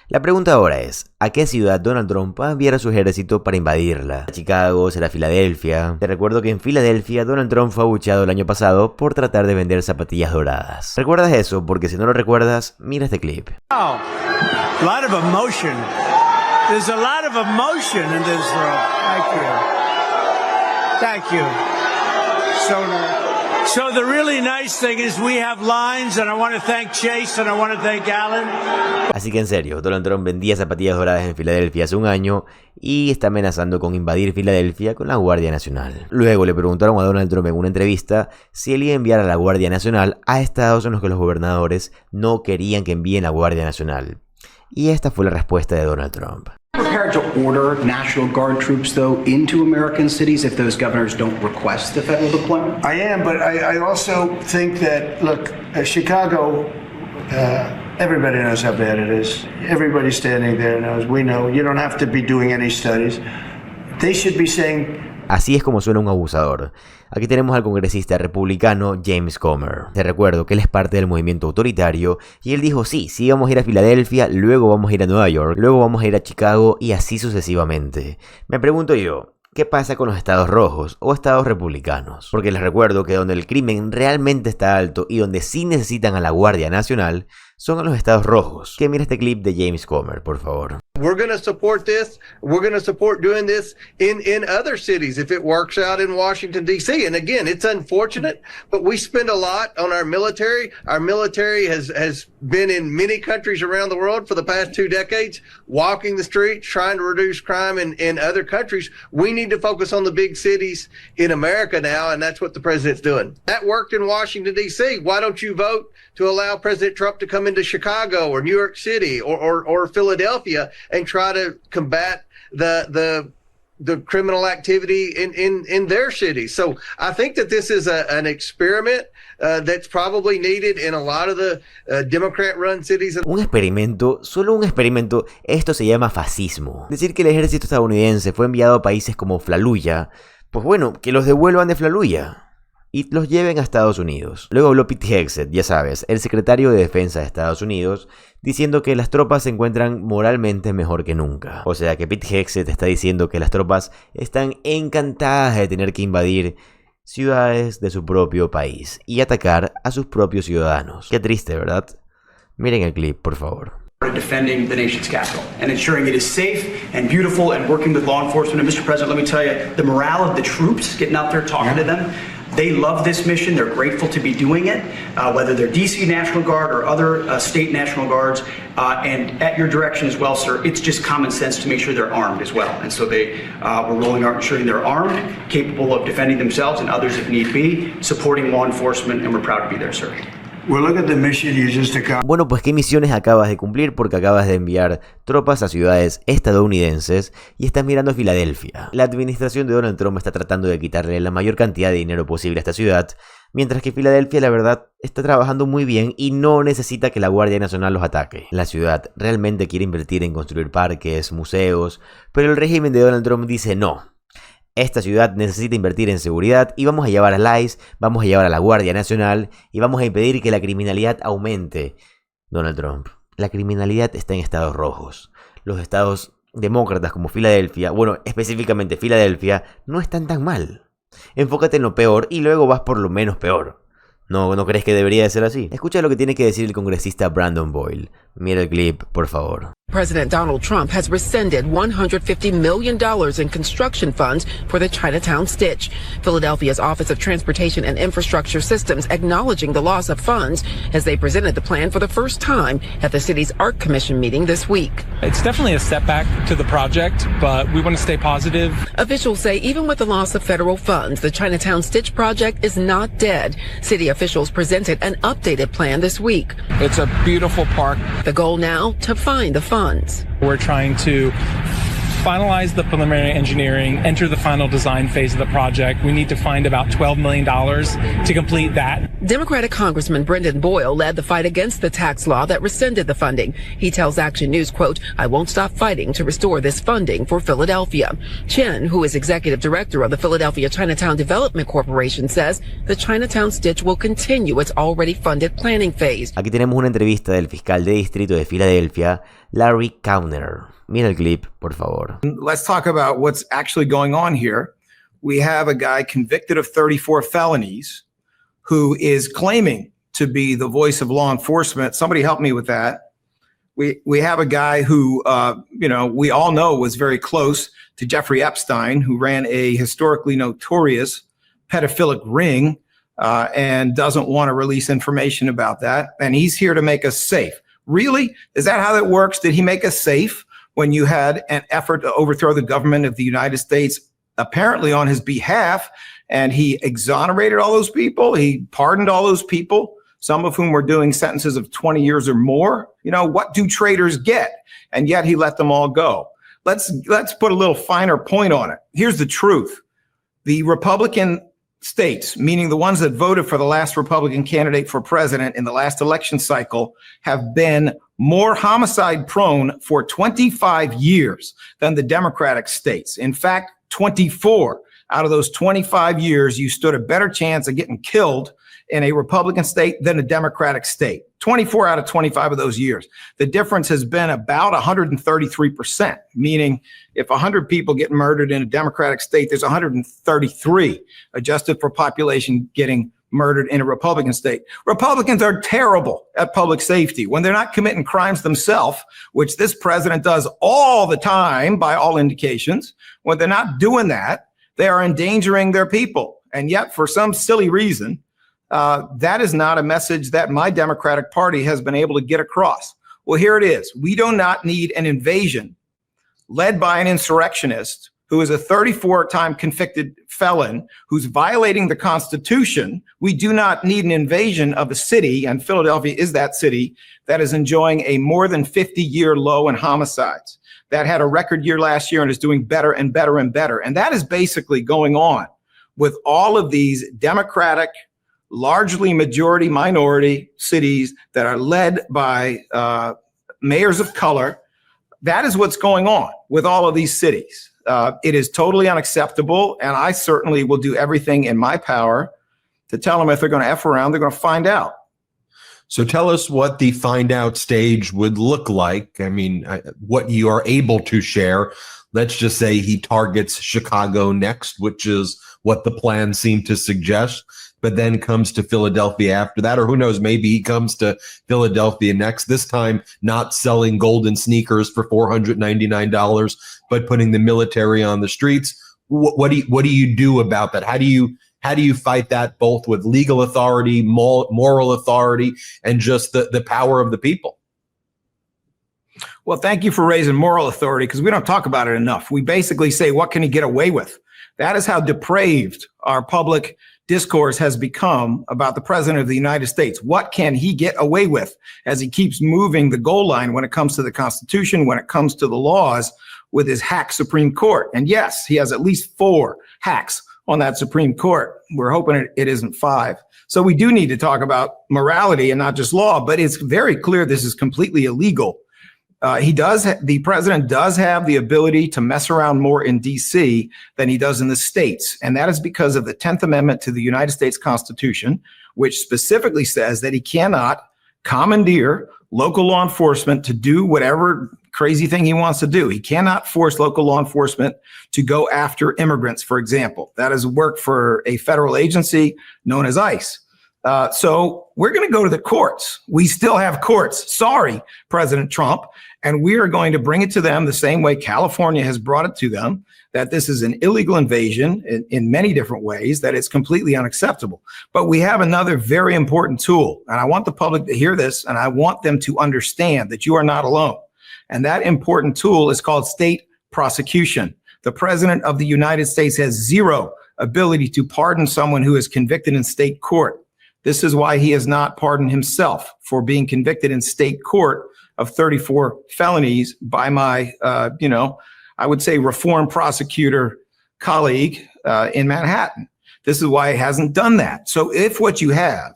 La pregunta ahora es, ¿a qué ciudad Donald Trump va a enviar a su ejército para invadirla? ¿A Chicago? ¿Será Filadelfia? Te recuerdo que en Filadelfia Donald Trump fue abucheado el año pasado por tratar de vender zapatillas doradas. ¿Recuerdas eso? Porque si no lo recuerdas, mira este clip. Oh, a lot of emotion. There's a lot of emotion in this room. Thank you. So nice. So the really nice thing is we have lines, and I want to thank Chase and I want to thank Alan. Así que en serio, Donald Trump vendía zapatillas doradas en Filadelfia hace un año y está amenazando con invadir Filadelfia con la Guardia Nacional. Luego le preguntaron a Donald Trump en una entrevista si él iba a enviar a la Guardia Nacional a estados en los que los gobernadores no querían que envíen la Guardia Nacional. Y esta fue la respuesta de Donald Trump. Prepared to order National Guard troops, though, into American cities if those governors don't request the federal deployment? I am, but I also think that, look, Chicago, everybody knows how bad it is. Everybody standing there knows. We know. You don't have to be doing any studies. They should be saying... Así es como suena un abusador. Aquí tenemos al congresista republicano James Comer. Te recuerdo que él es parte del movimiento autoritario y él dijo sí vamos a ir a Filadelfia, luego vamos a ir a Nueva York, luego vamos a ir a Chicago y así sucesivamente. Me pregunto yo, ¿qué pasa con los estados rojos o estados republicanos? Porque les recuerdo que donde el crimen realmente está alto y donde sí necesitan a la Guardia Nacional son los estados rojos. Que mira este clip de James Comer, por favor. We're going to support this. We're going to support doing this in other cities if it works out in Washington, D.C. And again, it's unfortunate, but we spend a lot on our military. Our military has been in many countries around the world for the past 2 decades, walking the streets, trying to reduce crime in other countries. We need to focus on the big cities in America now, and that's what the president's doing. That worked in Washington, D.C. Why don't you vote to allow President Trump to come into Chicago or New York City or Philadelphia and try to combat the criminal activity in their cities? So I think that this is an experiment that's probably needed in a lot of the Democrat-run cities. Un experimento, solo un experimento. Esto se llama fascismo. Decir que el ejército estadounidense fue enviado a países como Fallujah, pues bueno, que los devuelvan de Fallujah y los lleven a Estados Unidos. Luego habló Pete Hegseth, ya sabes, el secretario de Defensa de Estados Unidos, diciendo que las tropas se encuentran moralmente mejor que nunca. O sea que Pete Hegseth está diciendo que las tropas están encantadas de tener que invadir ciudades de su propio país y atacar a sus propios ciudadanos. Qué triste, ¿verdad? Miren el clip, por favor. Defending the nation's capital and ensuring it is safe and beautiful and working with law enforcement. And Mr. President, let me tell you, the morale of the troops getting out there talking to them, they love this mission. They're grateful to be doing it, whether they're DC National Guard or other state National Guards. And at your direction as well, sir, it's just common sense to make sure they're armed as well. And so we're rolling out ensuring they're armed, capable of defending themselves and others if need be, supporting law enforcement, and we're proud to be there, sir. Bueno, pues ¿qué misiones acabas de cumplir? Porque acabas de enviar tropas a ciudades estadounidenses y estás mirando a Filadelfia. La administración de Donald Trump está tratando de quitarle la mayor cantidad de dinero posible a esta ciudad, mientras que Filadelfia, la verdad, está trabajando muy bien y no necesita que la Guardia Nacional los ataque. La ciudad realmente quiere invertir en construir parques, museos, pero el régimen de Donald Trump dice no. Esta ciudad necesita invertir en seguridad y vamos a llevar al ICE, vamos a llevar a la Guardia Nacional y vamos a impedir que la criminalidad aumente. Donald Trump, la criminalidad está en estados rojos. Los estados demócratas como Filadelfia, bueno, específicamente Filadelfia, no están tan mal. Enfócate en lo peor y luego vas por lo menos peor. ¿No crees que debería de ser así? Escucha lo que tiene que decir el congresista Brandon Boyle. Mira el clip, por favor. President Donald Trump has rescinded $150 million in construction funds for the Chinatown Stitch. Philadelphia's Office of Transportation and Infrastructure Systems acknowledging the loss of funds as they presented the plan for the first time at the city's Art Commission meeting this week. It's definitely a setback to the project, but we want to stay positive. Officials say even with the loss of federal funds, the Chinatown Stitch project is not dead. City officials presented an updated plan this week. It's a beautiful park. The goal now, to find the funds. We're trying to finalize the preliminary engineering, enter the final design phase of the project. We need to find about $12 million to complete that. Democratic Congressman Brendan Boyle led the fight against the tax law that rescinded the funding. He tells Action News, quote, "I won't stop fighting to restore this funding for Philadelphia." Chen, who is executive director of the Philadelphia Chinatown Development Corporation, says the Chinatown Stitch will continue its already funded planning phase. Aquí tenemos una entrevista del fiscal de distrito de Filadelfia, Larry Krasner. Mira el clip, por favor. Let's talk about what's actually going on here. We have a guy convicted of 34 felonies who is claiming to be the voice of law enforcement. Somebody help me with that. We have a guy who, we all know was very close to Jeffrey Epstein, who ran a historically notorious pedophilic ring and doesn't want to release information about that. And he's here to make us safe. Really? Is that how that works? Did he make us safe when you had an effort to overthrow the government of the United States, apparently on his behalf, and he exonerated all those people? He pardoned all those people, some of whom were doing sentences of 20 years or more. You know, what do traitors get? And yet he let them all go. Let's put a little finer point on it. Here's the truth. The Republican states, meaning the ones that voted for the last Republican candidate for president in the last election cycle, have been more homicide prone for 25 years than the Democratic states. In fact, 24 out of those 25 years, you stood a better chance of getting killed in a Republican state than a Democratic state. 24 out of 25 of those years. The difference has been about 133%, meaning if 100 people get murdered in a Democratic state, there's 133 adjusted for population getting murdered in a Republican state. Republicans are terrible at public safety when they're not committing crimes themselves, which this president does all the time by all indications. When they're not doing that, they are endangering their people. And yet, for some silly reason, that is not a message that my Democratic Party has been able to get across. Well, here it is. We do not need an invasion led by an insurrectionist who is a 34-time convicted felon who's violating the Constitution. We do not need an invasion of a city, and Philadelphia is that city, that is enjoying a more than 50-year low in homicides, that had a record year last year and is doing better and better and better. And that is basically going on with all of these Democratic, largely majority minority cities that are led by mayors of color. That is what's going on with all of these cities. It is totally unacceptable, and I certainly will do everything in my power to tell them if they're going to F around, they're going to find out. So tell us what the find out stage would look like. I mean, what you are able to share. Let's just say he targets Chicago next, which is what the plan seemed to suggest, but then comes to Philadelphia after that, or who knows, maybe he comes to Philadelphia next, this time not selling golden sneakers for $499, but putting the military on the streets. What do you do about that? How do you fight that, both with legal authority, moral authority, and just the power of the people? Well, thank you for raising moral authority, because we don't talk about it enough. We basically say, what can he get away with? That is how depraved our public discourse has become about the president of the United States. What can he get away with as he keeps moving the goal line when it comes to the Constitution, when it comes to the laws, with his hack Supreme Court? And yes, he has at least 4 hacks on that Supreme Court. We're hoping it isn't 5. So we do need to talk about morality and not just law, but it's very clear this is completely illegal. The president does have the ability to mess around more in DC than he does in the states. And that is because of the 10th Amendment to the United States Constitution, which specifically says that he cannot commandeer local law enforcement to do whatever crazy thing he wants to do. He cannot force local law enforcement to go after immigrants, for example. That is work for a federal agency known as ICE. So we're going to go to the courts. We still have courts. Sorry, President Trump. And we are going to bring it to them the same way California has brought it to them, that this is an illegal invasion in many different ways, that it's completely unacceptable. But we have another very important tool. And I want the public to hear this, and I want them to understand that you are not alone. And that important tool is called state prosecution. The president of the United States has zero ability to pardon someone who is convicted in state court. This is why he has not pardoned himself for being convicted in state court of 34 felonies by my, I would say, reform prosecutor colleague in Manhattan. This is why it hasn't done that. So if what you have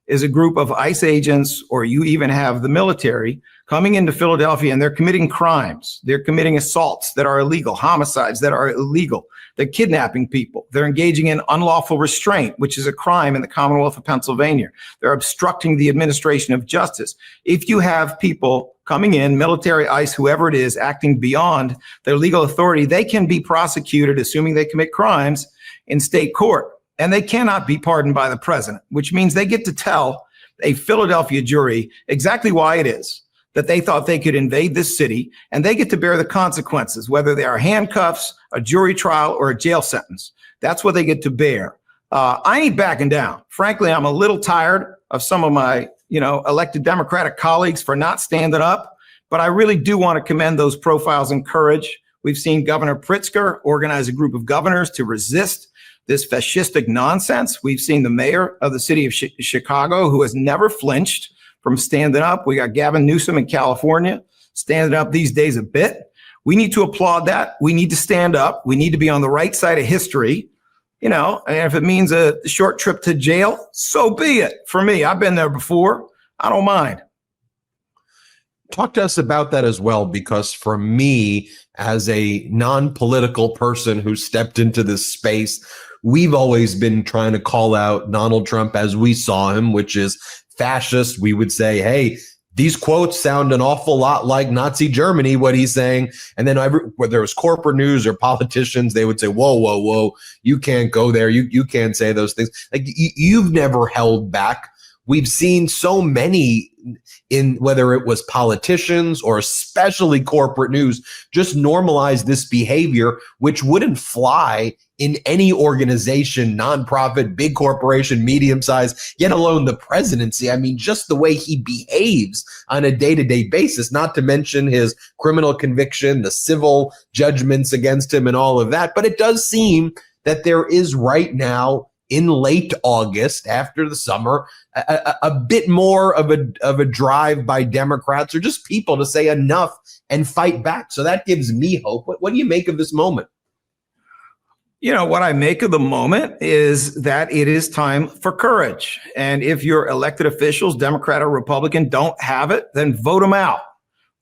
is a group of ICE agents, or you even have the military coming into Philadelphia and they're committing crimes, they're committing assaults that are illegal, homicides that are illegal, they're kidnapping people, they're engaging in unlawful restraint, which is a crime in the Commonwealth of Pennsylvania, they're obstructing the administration of justice. If you have people coming in, military, ICE, whoever it is, acting beyond their legal authority, they can be prosecuted, assuming they commit crimes, in state court. And they cannot be pardoned by the president, which means they get to tell a Philadelphia jury exactly why it is that they thought they could invade this city, and they get to bear the consequences, whether they are handcuffs, a jury trial, or a jail sentence. That's what they get to bear. I ain't backing down. Frankly, I'm a little tired of some of my, elected Democratic colleagues for not standing up, but I really do want to commend those profiles in courage. We've seen Governor Pritzker organize a group of governors to resist this fascistic nonsense. We've seen the mayor of the city of Chicago, who has never flinched from standing up. We got Gavin Newsom in California standing up these days a bit. We need to applaud that. We need to stand up. We need to be on the right side of history. And if it means a short trip to jail, so be it. For me, I've been there before. I don't mind. Talk to us about that as well, because for me, as a non-political person who stepped into this space, we've always been trying to call out Donald Trump as we saw him, which is fascist. We would say, hey, these quotes sound an awful lot like Nazi Germany, what he's saying. And then whether it was corporate news or politicians, they would say, whoa, whoa, whoa, you can't go there. You can't say those things. Like you've never held back. We've seen so many, in whether it was politicians or especially corporate news, just normalize this behavior, which wouldn't fly in any organization, nonprofit, big corporation, medium size, yet alone the presidency. I mean, just the way he behaves on a day-to-day basis, not to mention his criminal conviction, the civil judgments against him and all of that. But it does seem that there is right now, in late August, after the summer, a bit more of a drive by Democrats or just people to say enough and fight back. So that gives me hope. What do you make of this moment? What I make of the moment is that it is time for courage. And if your elected officials, Democrat or Republican, don't have it, then vote them out.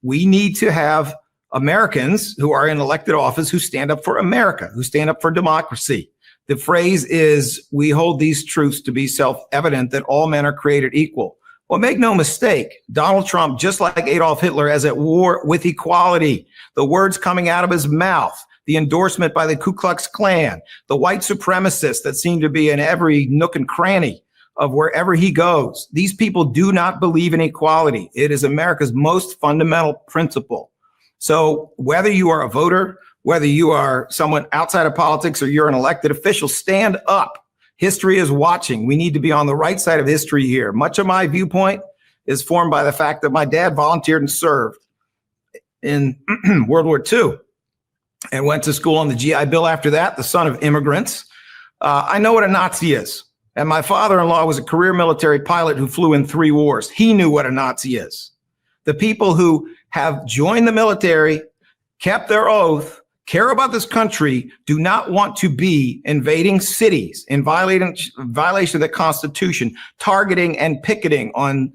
We need to have Americans who are in elected office who stand up for America, who stand up for democracy. The phrase is, we hold these truths to be self-evident that all men are created equal. Well, make no mistake, Donald Trump, just like Adolf Hitler, is at war with equality. The words coming out of his mouth, the endorsement by the Ku Klux Klan, the white supremacists that seem to be in every nook and cranny of wherever he goes. These people do not believe in equality. It is America's most fundamental principle. So whether you are a voter, whether you are someone outside of politics or you're an elected official, stand up. History is watching. We need to be on the right side of history here. Much of my viewpoint is formed by the fact that my dad volunteered and served in World War II and went to school on the GI Bill after that, the son of immigrants. I know what a Nazi is. And my father-in-law was a career military pilot who flew in 3 wars. He knew what a Nazi is. The people who have joined the military, kept their oath, care about this country, do not want to be invading cities, in violation of the Constitution, targeting and picking on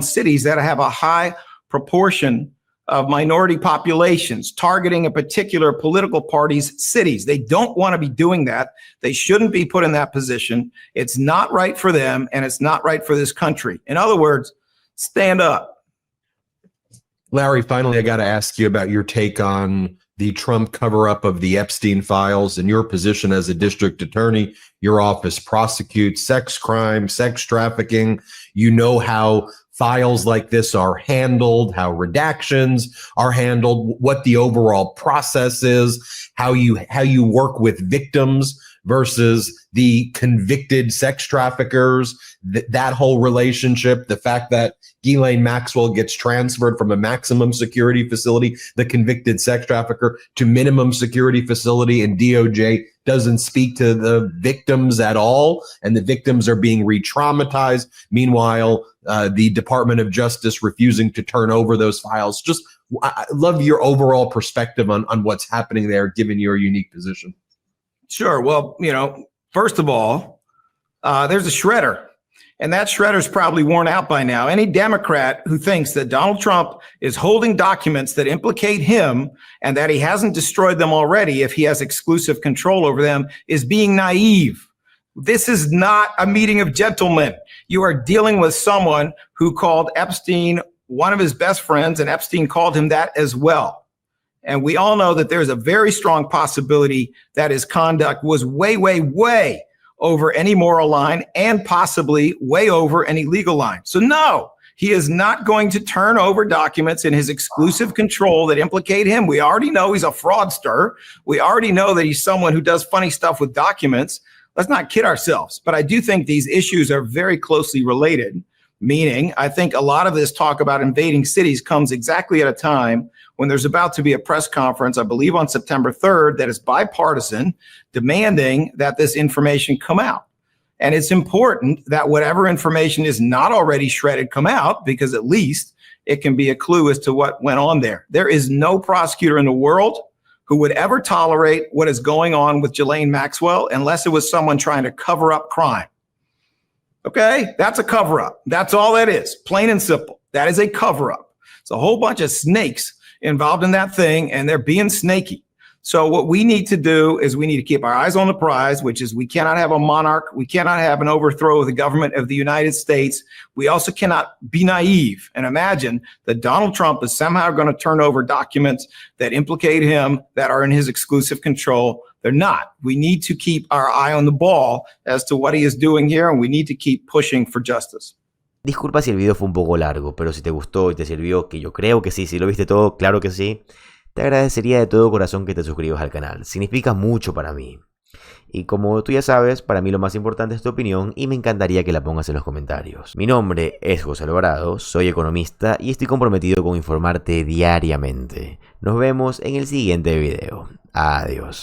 cities that have a high proportion of minority populations, targeting a particular political party's cities. They don't want to be doing that. They shouldn't be put in that position. It's not right for them, and it's not right for this country. In other words, stand up. Larry, finally, I got to ask you about your take on the Trump cover-up of the Epstein files and your position as a district attorney. Your office prosecutes sex crime, sex trafficking. You know how files like this are handled, how redactions are handled, what the overall process is, how you work with victims versus the convicted sex traffickers, that whole relationship, the fact that Ghislaine Maxwell gets transferred from a maximum security facility, the convicted sex trafficker, to minimum security facility, and DOJ doesn't speak to the victims at all, and the victims are being re-traumatized. Meanwhile, the Department of Justice refusing to turn over those files. Just, I love your overall perspective on what's happening there, given your unique position. Sure. Well, first of all, there's a shredder. And that shredder's probably worn out by now. Any Democrat who thinks that Donald Trump is holding documents that implicate him and that he hasn't destroyed them already if he has exclusive control over them is being naive. This is not a meeting of gentlemen. You are dealing with someone who called Epstein one of his best friends, and Epstein called him that as well. And we all know that there's a very strong possibility that his conduct was way, way, way over any moral line and possibly way over any legal line. So no, he is not going to turn over documents in his exclusive control that implicate him. We already know he's a fraudster. We already know that he's someone who does funny stuff with documents. Let's not kid ourselves. But I do think these issues are very closely related, meaning I think a lot of this talk about invading cities comes exactly at a time when there's about to be a press conference, I believe on September 3rd, that is bipartisan, demanding that this information come out. And it's important that whatever information is not already shredded come out, because at least it can be a clue as to what went on there. There is no prosecutor in the world who would ever tolerate what is going on with Ghislaine Maxwell unless it was someone trying to cover up crime. Okay, that's a cover up. That's all that is, plain and simple. That is a cover up. It's a whole bunch of snakes involved in that thing, and they're being snaky. So what we need to do is we need to keep our eyes on the prize, which is we cannot have a monarch. We cannot have an overthrow of the government of the United States. We also cannot be naive and imagine that Donald Trump is somehow going to turn over documents that implicate him, that are in his exclusive control. They're not. We need to keep our eye on the ball as to what he is doing here, and we need to keep pushing for justice. Disculpa si el video fue un poco largo, pero si te gustó y te sirvió, que yo creo que sí, si lo viste todo, claro que sí, te agradecería de todo corazón que te suscribas al canal. Significa mucho para mí. Y como tú ya sabes, para mí lo más importante es tu opinión y me encantaría que la pongas en los comentarios. Mi nombre es José Alvarado, soy economista y estoy comprometido con informarte diariamente. Nos vemos en el siguiente video. Adiós.